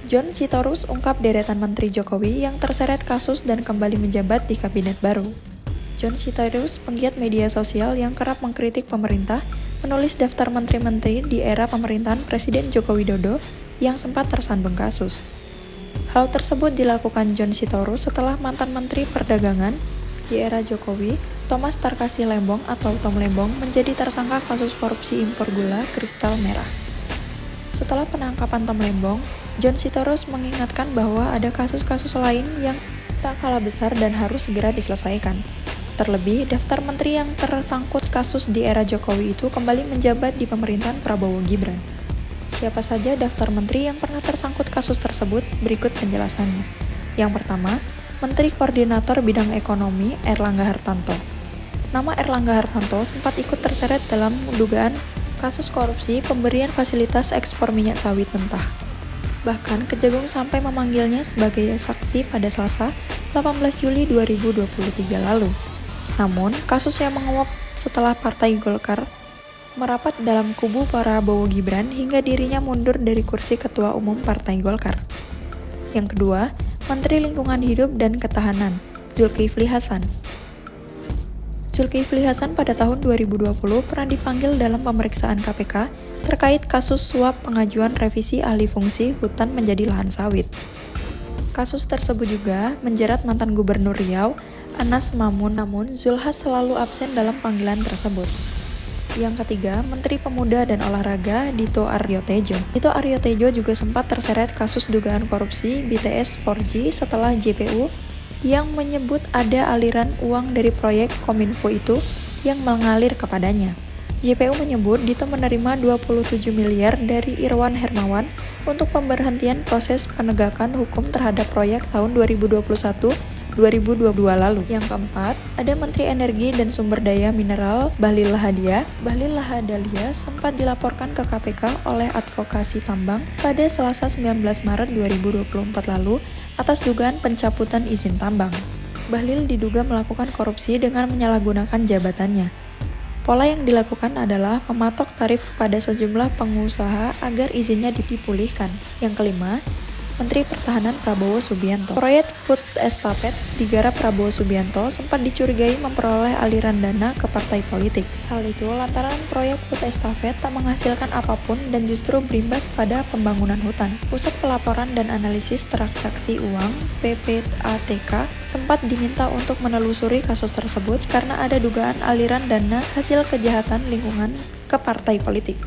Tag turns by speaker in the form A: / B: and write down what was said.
A: John Sitorus ungkap deretan Menteri Jokowi yang terseret kasus dan kembali menjabat di kabinet baru. John Sitorus, penggiat media sosial yang kerap mengkritik pemerintah, menulis daftar menteri-menteri di era pemerintahan Presiden Joko Widodo yang sempat tersandung kasus. Hal tersebut dilakukan John Sitorus setelah mantan Menteri Perdagangan di era Jokowi, Thomas Tarkasih Lembong atau Tom Lembong, menjadi tersangka kasus korupsi impor gula kristal merah. Setelah penangkapan Tom Lembong, John Sitorus mengingatkan bahwa ada kasus-kasus lain yang tak kalah besar dan harus segera diselesaikan. Terlebih, daftar menteri yang tersangkut kasus di era Jokowi itu kembali menjabat di pemerintahan Prabowo Gibran. Siapa saja daftar menteri yang pernah tersangkut kasus tersebut? Berikut penjelasannya. Yang pertama, Menteri Koordinator Bidang Ekonomi Erlangga Hartanto. Nama Erlangga Hartanto sempat ikut terseret dalam dugaan kasus korupsi pemberian fasilitas ekspor minyak sawit mentah. Bahkan Kejagung sampai memanggilnya sebagai saksi pada Selasa, 18 Juli 2023 lalu. Namun, kasus yang menguap setelah Partai Golkar merapat dalam kubu Prabowo Gibran hingga dirinya mundur dari kursi Ketua Umum Partai Golkar. Yang kedua, Menteri Lingkungan Hidup dan Ketahanan, Zulkifli Hasan. Zulkifli Hasan pada tahun 2020 pernah dipanggil dalam pemeriksaan KPK terkait kasus suap pengajuan revisi alih fungsi hutan menjadi lahan sawit. Kasus tersebut juga menjerat mantan Gubernur Riau, Anas Mamun, namun Zulhas selalu absen dalam panggilan tersebut. Yang ketiga, Menteri Pemuda dan Olahraga Dito Aryo-Tejo. Dito Aryo-Tejo juga sempat terseret kasus dugaan korupsi BTS 4G setelah JPU yang menyebut ada aliran uang dari proyek Kominfo itu yang mengalir kepadanya. JPU menyebut Dito menerima 27 miliar dari Irwan Hermawan untuk pemberhentian proses penegakan hukum terhadap proyek tahun 2021-2022 lalu. Yang keempat, ada Menteri Energi dan Sumber Daya Mineral Bahlil Lahadalia. Bahlil Lahadalia sempat dilaporkan ke KPK oleh Advokasi Tambang pada Selasa 19 Maret 2024 lalu atas dugaan pencabutan izin tambang. Bahlil diduga melakukan korupsi dengan menyalahgunakan jabatannya. Pola yang dilakukan adalah mematok tarif pada sejumlah pengusaha agar izinnya dipulihkan. Yang kelima, Menteri Pertahanan Prabowo Subianto. Proyek Food Estafet digarap Prabowo Subianto sempat dicurigai memperoleh aliran dana ke partai politik. Hal itu lantaran proyek Food Estafet tak menghasilkan apapun dan justru berimbas pada pembangunan hutan. Pusat Pelaporan dan Analisis Transaksi Uang (PPATK) sempat diminta untuk menelusuri kasus tersebut karena ada dugaan aliran dana hasil kejahatan lingkungan ke partai politik.